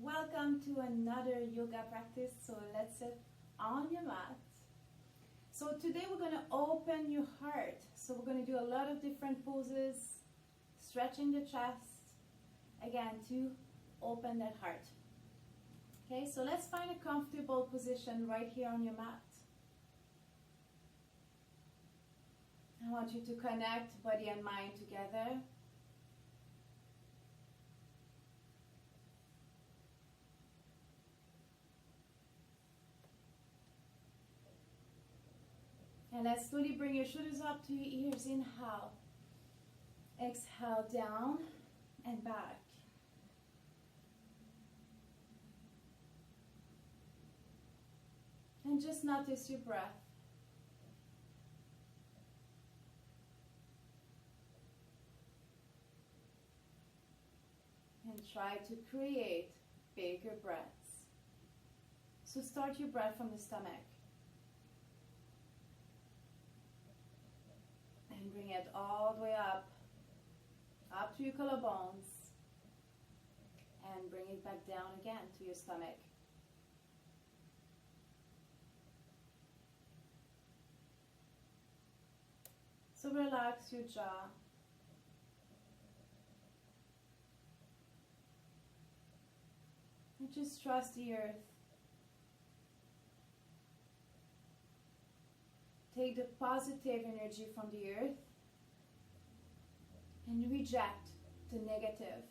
Welcome to another yoga practice. So let's sit on your mat. So today we're going to open your heart. So we're going to do a lot of different poses, stretching the chest, again to open that heart. Okay, so let's find a comfortable position right here on your mat. I want you to connect body and mind together. And let's slowly bring your shoulders up to your ears. Inhale. Exhale down and back. And just notice your breath. And try to create bigger breaths. So start your breath from the stomach. And bring it all the way up to your collarbones. And bring it back down again to your stomach. So relax your jaw. And just trust the earth. Take the positive energy from the earth and reject the negative.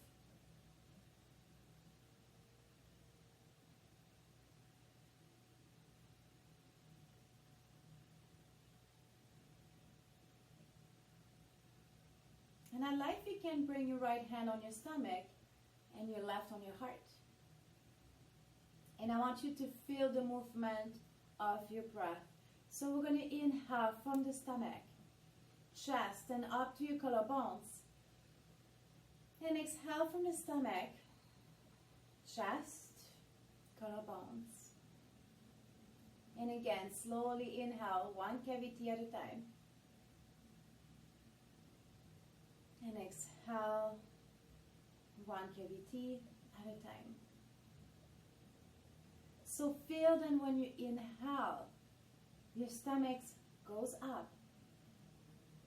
And at life, you can bring your right hand on your stomach and your left on your heart. And I want you to feel the movement of your breath. So we're going to inhale from the stomach, chest, and up to your collarbones. And exhale from the stomach, chest, collarbones. And again, slowly inhale, one cavity at a time. And exhale, one cavity at a time. So feel then when you inhale, your stomach goes up,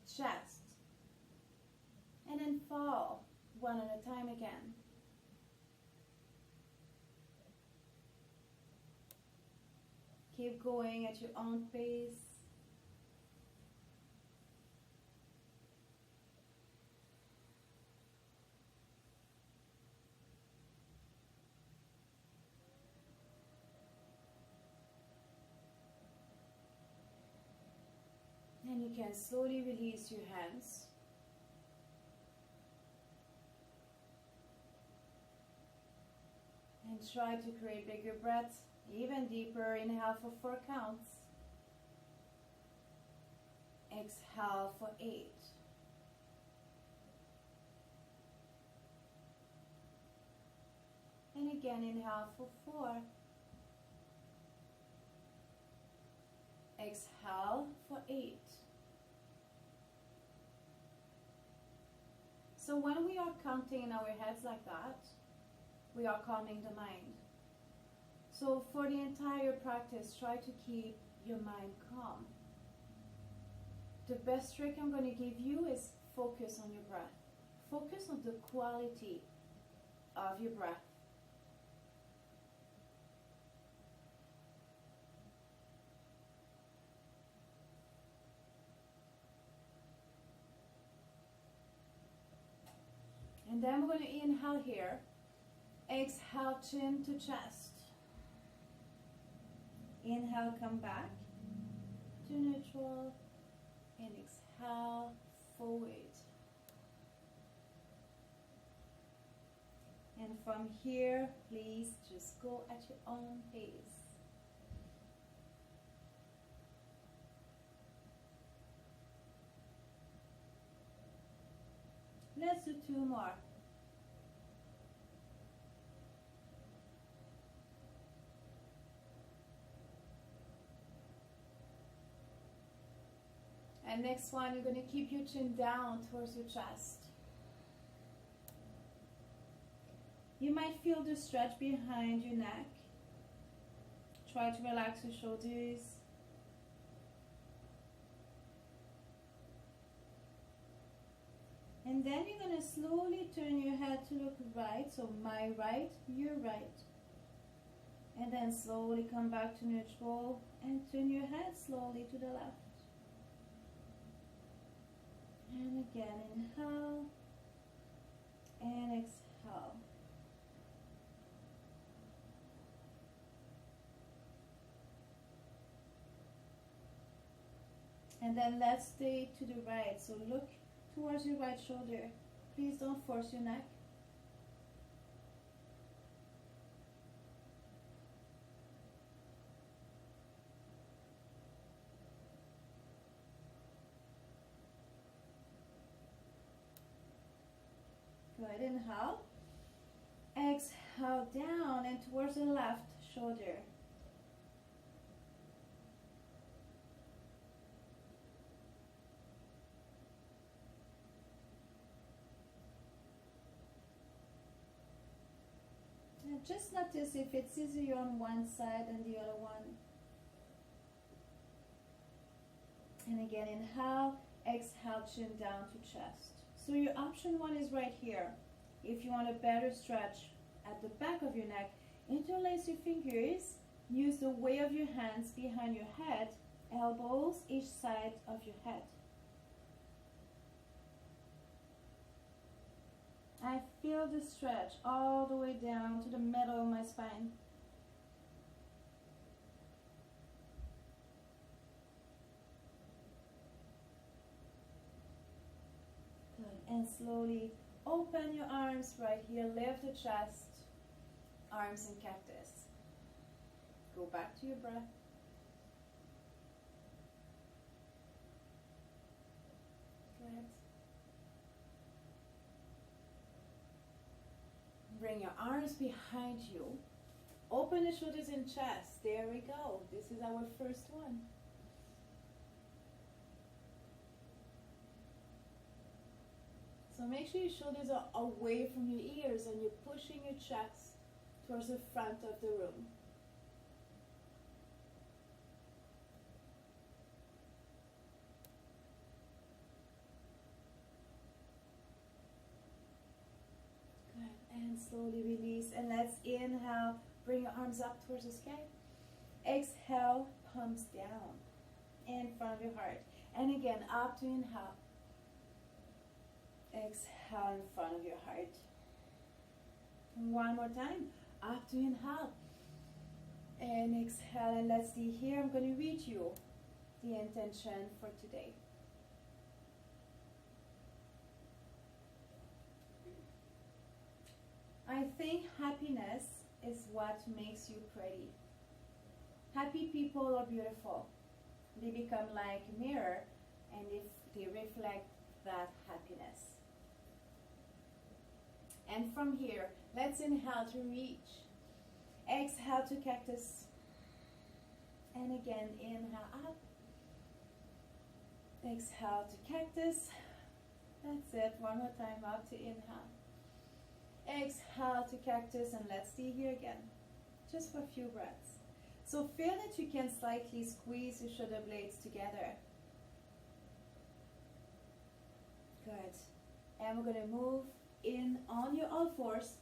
chest, and then fall one at a time again. Keep going at your own pace. And you can slowly release your hands. And try to create bigger breaths, even deeper. Inhale for 4 counts. Exhale for 8. And again, inhale for 4. Exhale for 8. So when we are counting in our heads like that, we are calming the mind. So for the entire practice, try to keep your mind calm. The best trick I'm going to give you is focus on your breath. Focus on the quality of your breath. And then we're going to inhale here. Exhale, chin to chest. Inhale, come back to neutral. And exhale, forward. And from here, please just go at your own pace. Let's do 2 more. And next one, you're going to keep your chin down towards your chest. You might feel the stretch behind your neck. Try to relax your shoulders. And then you're going to slowly turn your head to look right. So my right, your right. And then slowly come back to neutral and turn your head slowly to the left. And again, inhale and exhale. And then let's stay to the right. So look towards your right shoulder. Please don't force your neck. Good, inhale. Exhale down and towards the left shoulder. And just notice if it's easier on one side than the other one. And again, inhale, exhale, chin down to chest. So your option one is right here. If you want a better stretch at the back of your neck, interlace your fingers, use the weight of your hands behind your head, elbows each side of your head. I feel the stretch all the way down to the middle of my spine. And slowly open your arms right here, lift the chest, arms in cactus. Go back to your breath. Good. Bring your arms behind you. Open the shoulders and chest. There we go. This is our first one. So make sure your shoulders are away from your ears and you're pushing your chest towards the front of the room. Good. And slowly release. And let's inhale. Bring your arms up towards the sky. Exhale, palms down in front of your heart. And again, up to inhale. Exhale in front of your heart. One more time. Up to inhale. And exhale. And let's see here. I'm going to read you the intention for today. I think happiness is what makes you pretty. Happy people are beautiful. They become like a mirror and they reflect that happiness. And from here, let's inhale to reach. Exhale to cactus. And again, inhale up. Exhale to cactus. That's it. One more time, up to inhale. Exhale to cactus, and let's stay here again. Just for a few breaths. So feel that you can slightly squeeze your shoulder blades together. Good. And we're going to move in on your all fours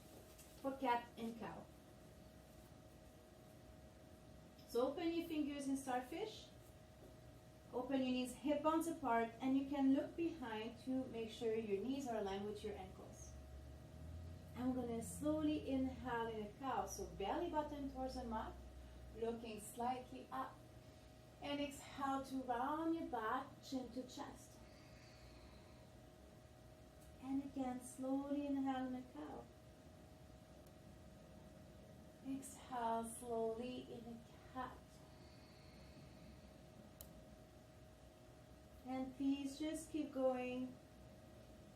for cat and cow. So open your fingers in starfish. Open your knees hip bones apart, and you can look behind to make sure your knees are aligned with your ankles. I'm going to slowly inhale in a cow, so belly button towards the mat, looking slightly up. And exhale to round your back, chin to chest. And again, slowly inhale in a cow. Exhale slowly in a cat. And please just keep going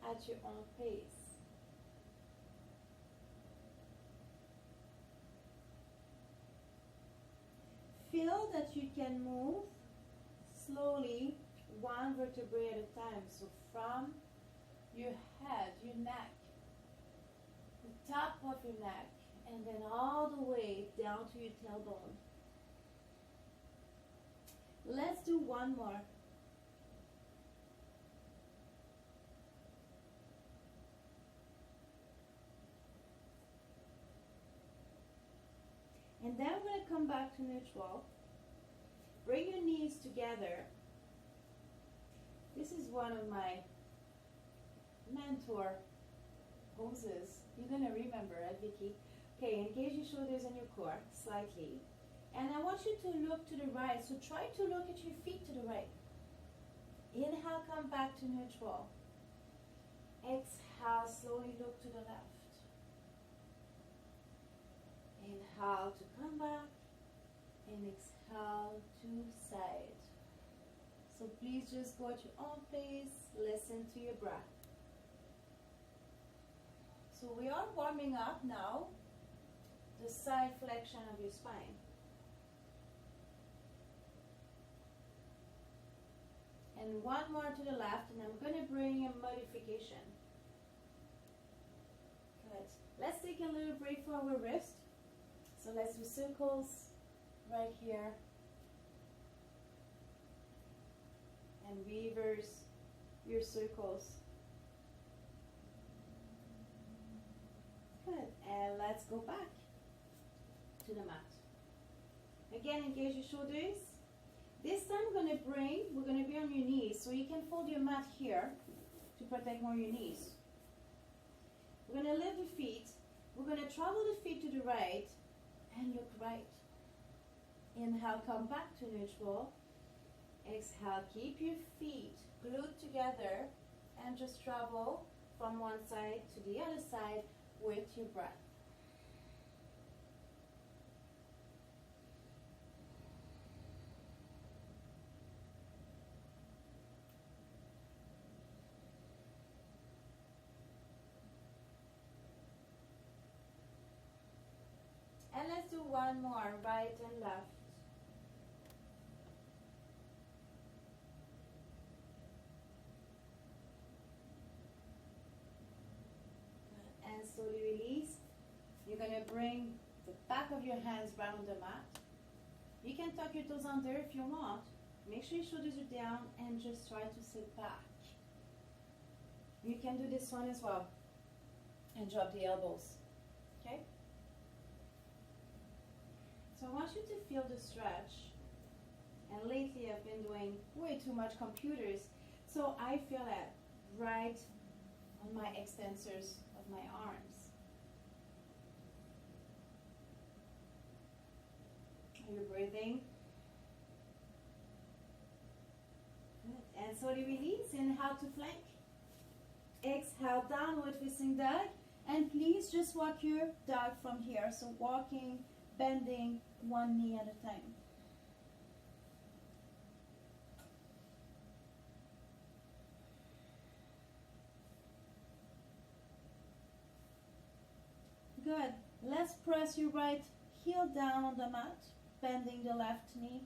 at your own pace. Feel that you can move slowly, one vertebrae at a time. So from your head, your neck, the top of your neck, and then all the way down to your tailbone. Let's do one more. And then we're going to come back to neutral. Bring your knees together. This is one of my mentor poses. You're going to remember it, Vicky. Okay, engage your shoulders and your core slightly. And I want you to look to the right. So try to look at your feet to the right. Inhale, come back to neutral. Exhale, slowly look to the left. Inhale to come back, and exhale to side. So please just go at your own pace, listen to your breath. So we are warming up now the side flexion of your spine. And one more to the left, and I'm going to bring a modification. Good. Let's take a little break for our wrist. So let's do circles right here. And reverse your circles. Good. And let's go back to the mat. Again, engage your shoulders. This time we're going to be on your knees. So you can fold your mat here to protect more your knees. We're going to lift the feet. We're going to travel the feet to the right. And look right. Inhale, come back to neutral. Exhale, keep your feet glued together and just travel from one side to the other side with your breath. And let's do one more, right and left. And slowly release. You're going to bring the back of your hands round the mat. You can tuck your toes under if you want. Make sure your shoulders are down and just try to sit back. You can do this one as well. And drop the elbows. Okay? So I want you to feel the stretch. And lately I've been doing way too much computers. So I feel it right on my extensors of my arms. Are you breathing? Good. And slowly release. Inhale to plank. Exhale, downward facing dog. And please just walk your dog from here. So walking, bending one knee at a time. Good. Let's press your right heel down on the mat, bending the left knee.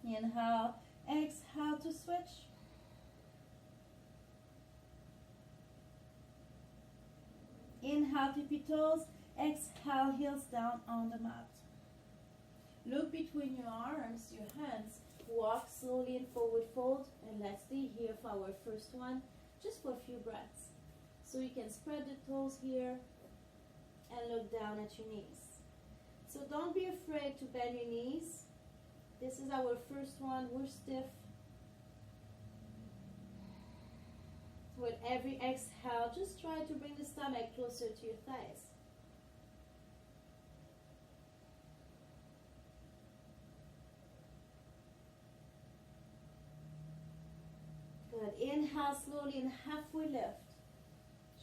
Inhale, exhale to switch. Inhale, tippy toes. Exhale, heels down on the mat. Look between your arms, your hands. Walk slowly in forward fold. And let's stay here for our first one, just for a few breaths. So you can spread the toes here and look down at your knees. So don't be afraid to bend your knees. This is our first one. We're stiff. With every exhale, just try to bring the stomach closer to your thighs. Good. Inhale slowly and halfway lift.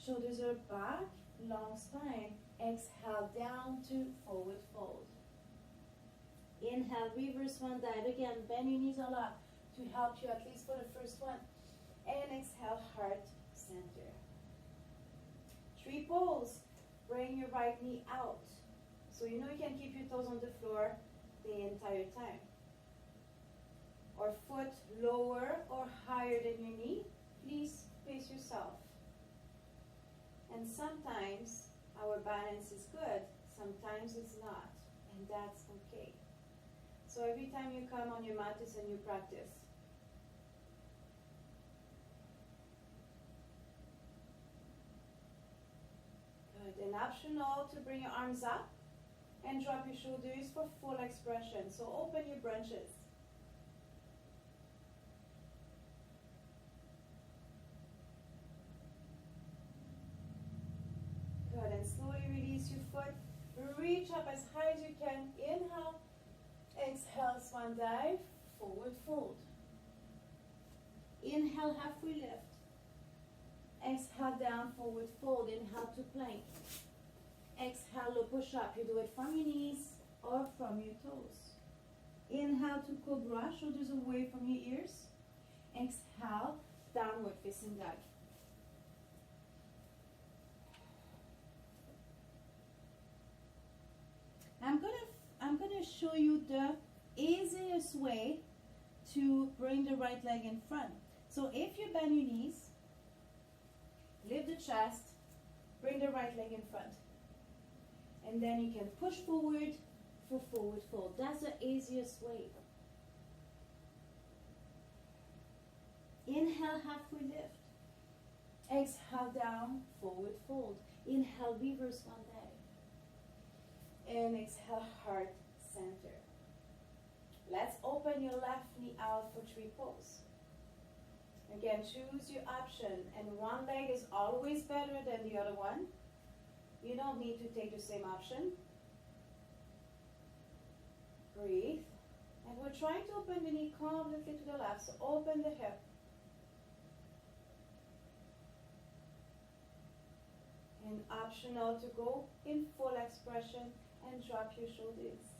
Shoulders are back, long spine. Exhale down to forward fold. Inhale, reverse one dive. Again, bend your knees a lot to help you at least for the first one. And exhale, heart center. Tree pose. Bring your right knee out. So you know you can keep your toes on the floor the entire time. Or foot lower or higher than your knee. Please pace yourself. And sometimes our balance is good, sometimes it's not, and that's okay. So every time you come on your mat, it's a new practice. Good, and optional to bring your arms up and drop your shoulders for full expression. So open your branches. Good, and slowly release your foot. Reach up as high as you can. Inhale. Exhale, swan dive. Forward fold. Inhale, halfway lift. Exhale, down, forward fold. Inhale to plank. Exhale, low push up. You do it from your knees or from your toes. Inhale to cobra, shoulders away from your ears. Exhale, downward facing dog. I'm gonna show you the easiest way to bring the right leg in front. So if you bend your knees, lift the chest, bring the right leg in front. And then you can push forward for forward fold. That's the easiest way. Inhale, halfway lift. Exhale, down, forward fold. Inhale, reverse one leg. And exhale, heart center. Let's open your left knee out for tree pose. Again, choose your option. And one leg is always better than the other one. You don't need to take the same option. Breathe. And we're trying to open the knee completely to the left. So open the hip. And optional to go in full expression and drop your shoulders.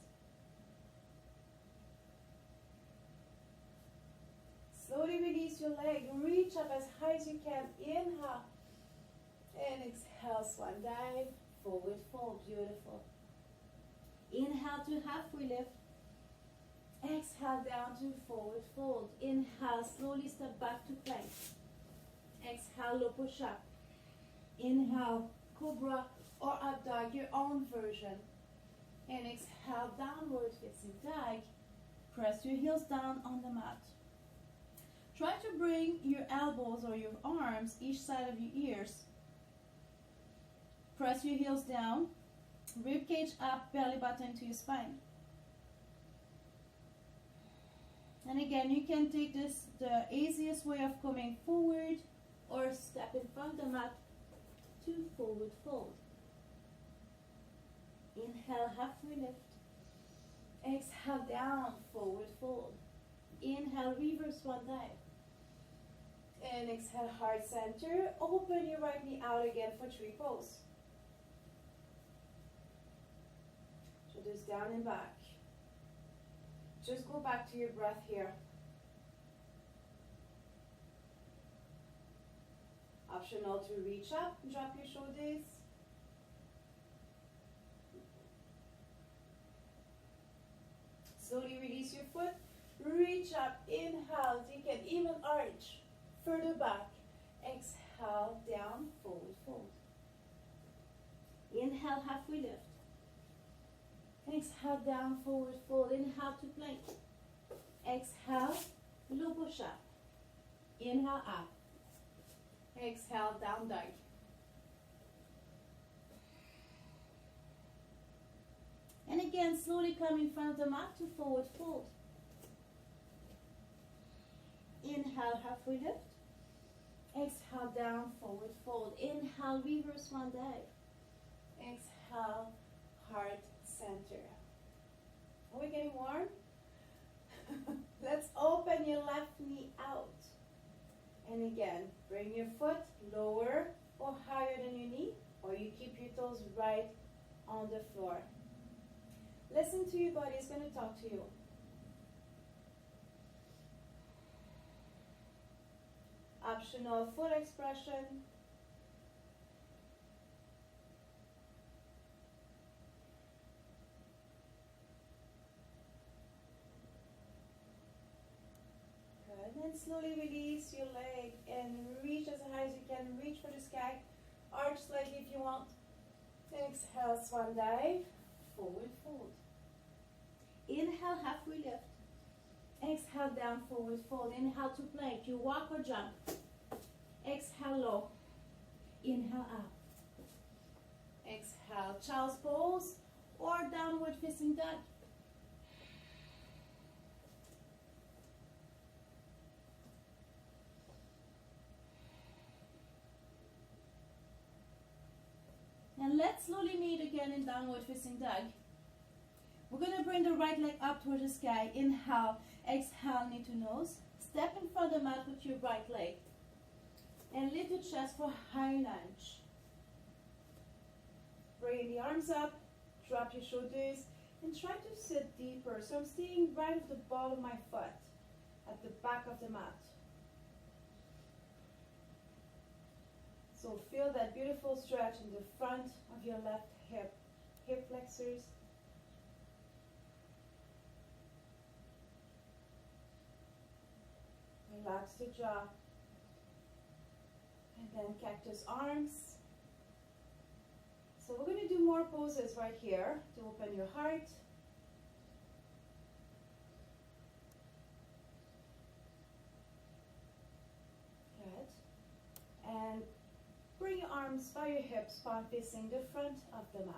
Slowly release your leg. Reach up as high as you can. Inhale. And exhale, swan dive. Forward fold. Beautiful. Inhale to halfway lift. Exhale down to forward fold. Inhale, slowly step back to plank. Exhale, low push up. Inhale, cobra or up dog, your own version. And exhale, downward facing dog. Press your heels down on the mat. Try to bring your elbows or your arms each side of your ears. Press your heels down. Rib cage up, belly button to your spine. And again, you can take this the easiest way of coming forward or step in front of the mat to forward fold. Inhale, halfway lift. Exhale, down, forward fold. Inhale, reverse one dive. And exhale, heart center. Open your right knee out again for tree pose. Shoulders down and back. Just go back to your breath here. Optional to reach up, drop your shoulders. Slowly release your foot. Reach up, inhale. You can even arch. Further back. Exhale, down, forward fold. Inhale, halfway lift. Exhale, down, forward fold. Inhale to plank. Exhale, low push up. Inhale, up. Exhale, down dog. And again, slowly come in front of the mat to forward fold. Inhale, halfway lift. Exhale, down, forward fold. Inhale, reverse one dive. Exhale, heart center. Are we getting warm? Let's open your left knee out. And again, bring your foot lower or higher than your knee, or you keep your toes right on the floor. Listen to your body, it's going to talk to you. Optional, full expression. Good, and slowly release your leg and reach as high as you can. Reach for the sky arch slightly if you want. Exhale, swan dive, forward fold. Inhale, halfway lift. Exhale, down, forward fold. Inhale to plank. You walk or jump. Exhale, low. Inhale, up. Exhale, child's pose or downward facing dog. And let's slowly meet again in downward facing dog. We're going to bring the right leg up towards the sky. Inhale, exhale, knee to nose. Step in front of the mat with your right leg. And lift your chest for high lunge. Bring the arms up, drop your shoulders, and try to sit deeper. So I'm staying right at the ball of my foot, at the back of the mat. So feel that beautiful stretch in the front of your left hip flexors. Relax the jaw. And then cactus arms. So we're going to do more poses right here to open your heart. Good. And bring your arms by your hips, palm facing the front of the mat.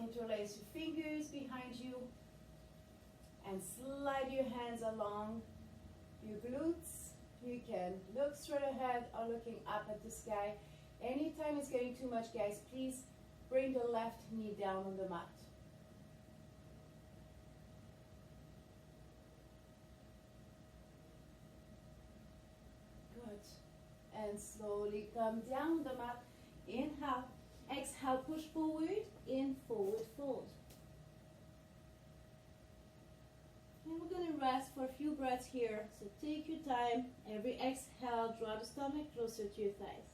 Interlace your fingers behind you and slide your hands along your glutes. You can look straight ahead or looking up at the sky. Anytime it's getting too much, guys, please bring the left knee down on the mat. Good. And slowly come down the mat. Inhale. Exhale, push forward, in, forward fold. And we're going to rest for a few breaths here. So take your time. Every exhale, draw the stomach closer to your thighs.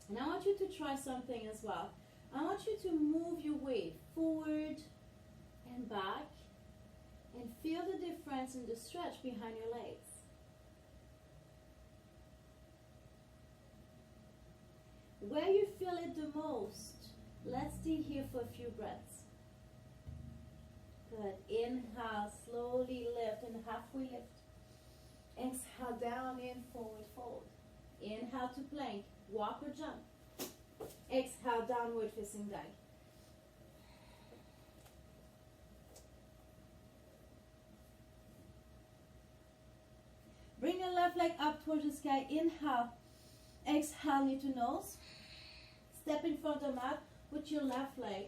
And I want you to try something as well. I want you to move your weight forward and back and feel the difference in the stretch behind your legs. Where you feel it the most, let's stay here for a few breaths. Good. Inhale, slowly lift and halfway lift. Exhale, down in, forward fold. Inhale to plank, walk or jump. Exhale, downward facing dog. Bring your left leg up towards the sky. Inhale. Exhale, knee to nose. Step in front of the mat with your left leg.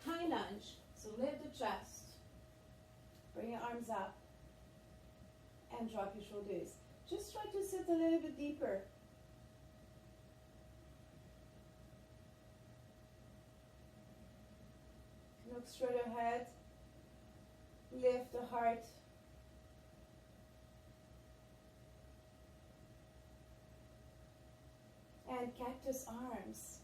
High lunge. So lift the chest. Bring your arms up. And drop your shoulders. Just try to sit a little bit deeper. Look straight ahead. Lift the heart. And cactus arms.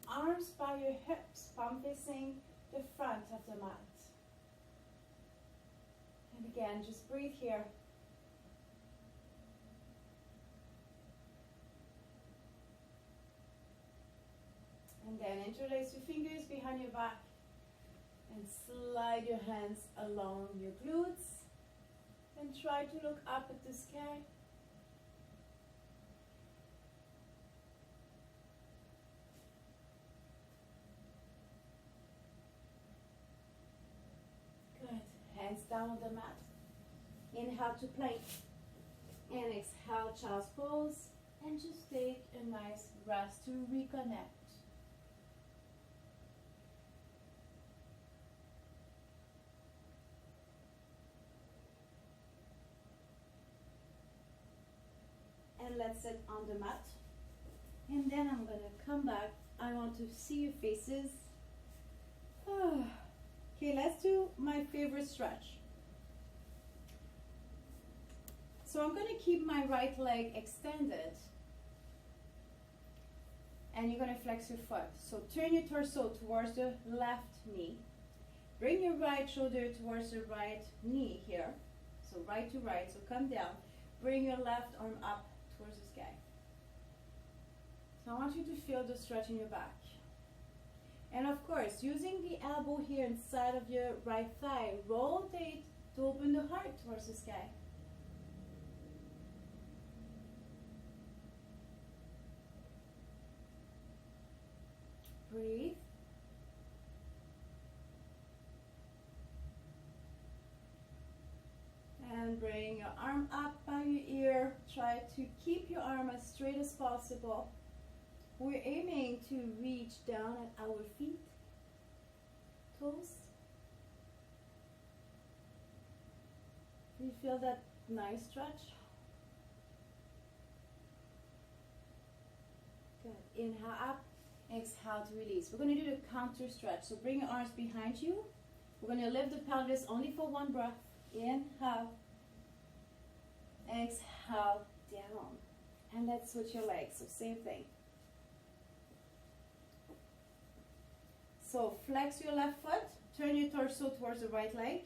Arms by your hips, palm facing the front of the mat. And again, just breathe here. And then interlace your fingers behind your back and slide your hands along your glutes and try to look up at the sky. Good. Hands down on the mat. Inhale to plank and exhale, child's pose, and just take a nice rest to reconnect. And let's sit on the mat. And then I'm going to come back. I want to see your faces. Okay, let's do my favorite stretch. So I'm going to keep my right leg extended. And you're going to flex your foot. So turn your torso towards the left knee. Bring your right shoulder towards the right knee here. So right to right, so come down. Bring your left arm up towards the sky. So I want you to feel the stretch in your back. And of course, using the elbow here inside of your right thigh, rotate to open the heart towards the sky. Breathe. And bring your arm up by your ear. Try to keep your arm as straight as possible. We're aiming to reach down at our feet, toes. Do you feel that nice stretch? Good. Inhale up, exhale to release. We're going to do the counter stretch. So bring your arms behind you. We're going to lift the pelvis only for one breath. Inhale, exhale, down. And let's switch your legs. So same thing. So flex your left foot, turn your torso towards the right leg,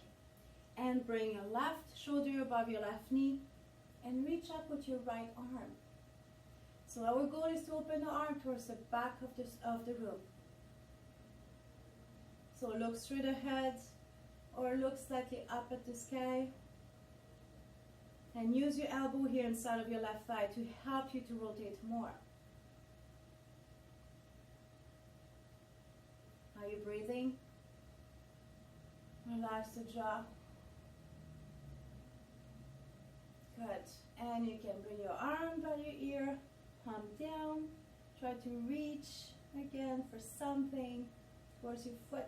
and bring your left shoulder above your left knee, and reach up with your right arm. So our goal is to open the arm towards the back of the room. So look straight ahead, or look slightly up at the sky, and use your elbow here inside of your left thigh to help you to rotate more. Are you breathing? Relax the jaw. Good. And you can bring your arm by your ear, palm down. Try to reach again for something towards your foot.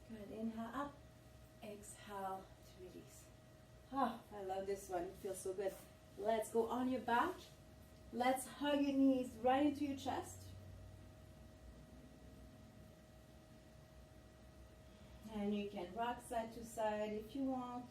Good. Inhale up. Exhale to release. Ah, I love this one. It feels so good. Let's go on your back. Let's hug your knees right into your chest. And you can rock side to side if you want.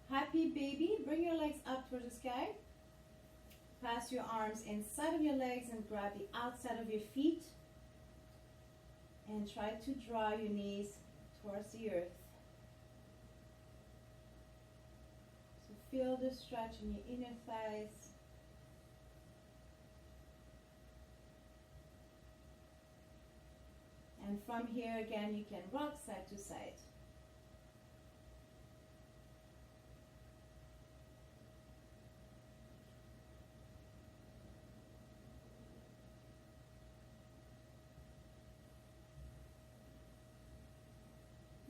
Happy baby, bring your legs up towards the sky. Pass your arms inside of your legs and grab the outside of your feet. And try to draw your knees towards the earth. So feel the stretch in your inner thighs. And from here again, you can rock side to side.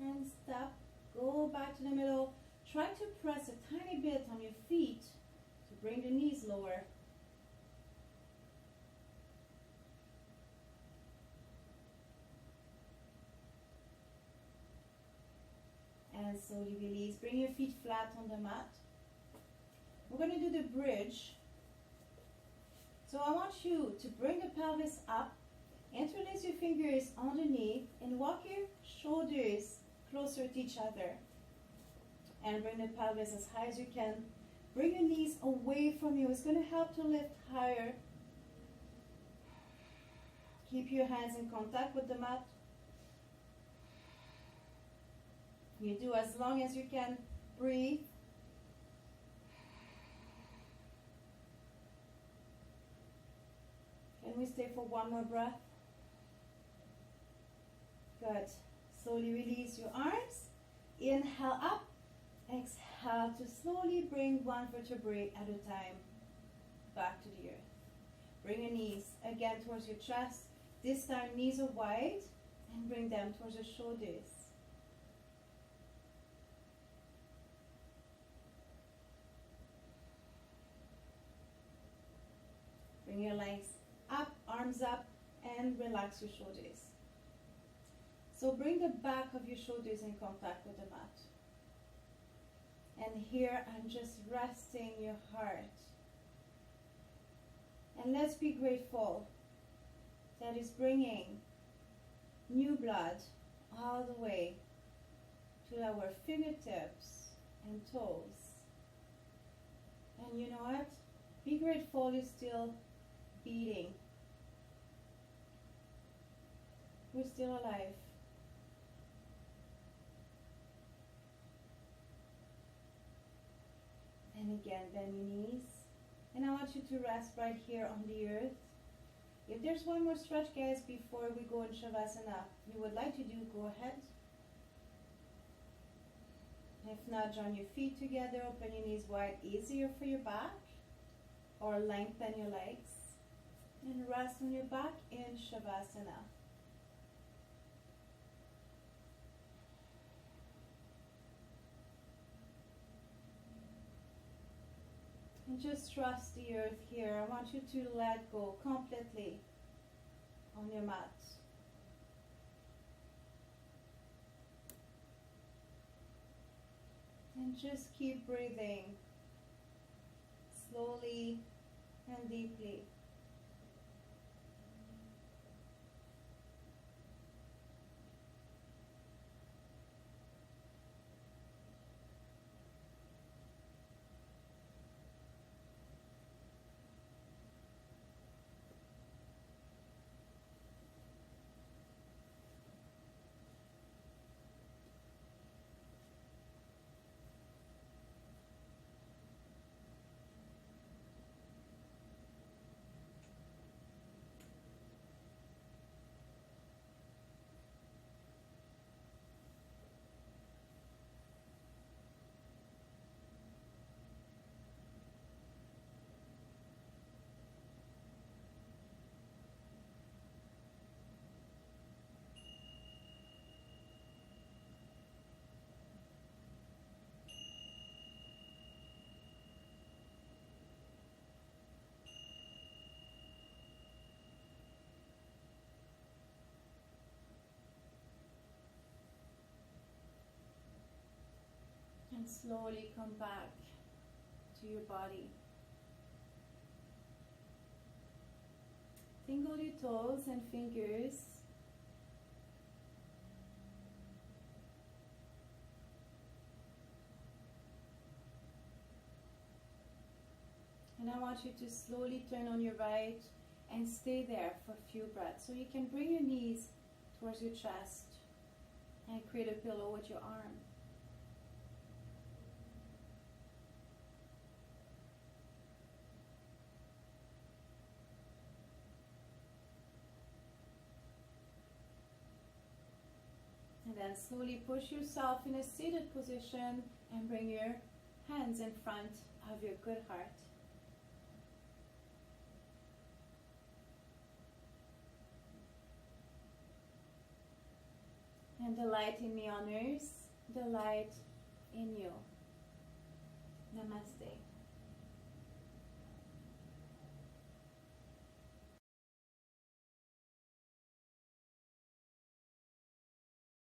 And stop, go back to the middle. Try to press a tiny bit on your feet to bring the knees lower. And slowly release. Bring your feet flat on the mat. We're going to do the bridge. So I want you to bring the pelvis up, interlace your fingers underneath, and walk your shoulders closer to each other. And bring the pelvis as high as you can. Bring your knees away from you. It's going to help to lift higher. Keep your hands in contact with the mat. You do as long as you can. Breathe. Can we stay for one more breath? Good. Slowly release your arms. Inhale up. Exhale to slowly bring one vertebrae at a time back to the earth. Bring your knees again towards your chest. This time knees are wide and bring them towards your shoulders. Bring your legs up, arms up, and relax your shoulders. So bring the back of your shoulders in contact with the mat. And here I'm just resting your heart. And let's be grateful that is bringing new blood all the way to our fingertips and toes. And you know what? Be grateful you're still beating. We're still alive. And again, bend your knees. And I want you to rest right here on the earth. If there's one more stretch, guys, before we go in Shavasana, you would like to do, go ahead. If not, join your feet together, open your knees wide, easier for your back, or lengthen your legs. And rest on your back in Shavasana. And just trust the earth here. I want you to let go completely on your mat. And just keep breathing slowly and deeply. And slowly come back to your body. Tingle your toes and fingers. And I want you to slowly turn on your right and stay there for a few breaths. So you can bring your knees towards your chest and create a pillow with your arm. And then slowly push yourself in a seated position and bring your hands in front of your good heart. And the light in me honors the light in you. Namaste.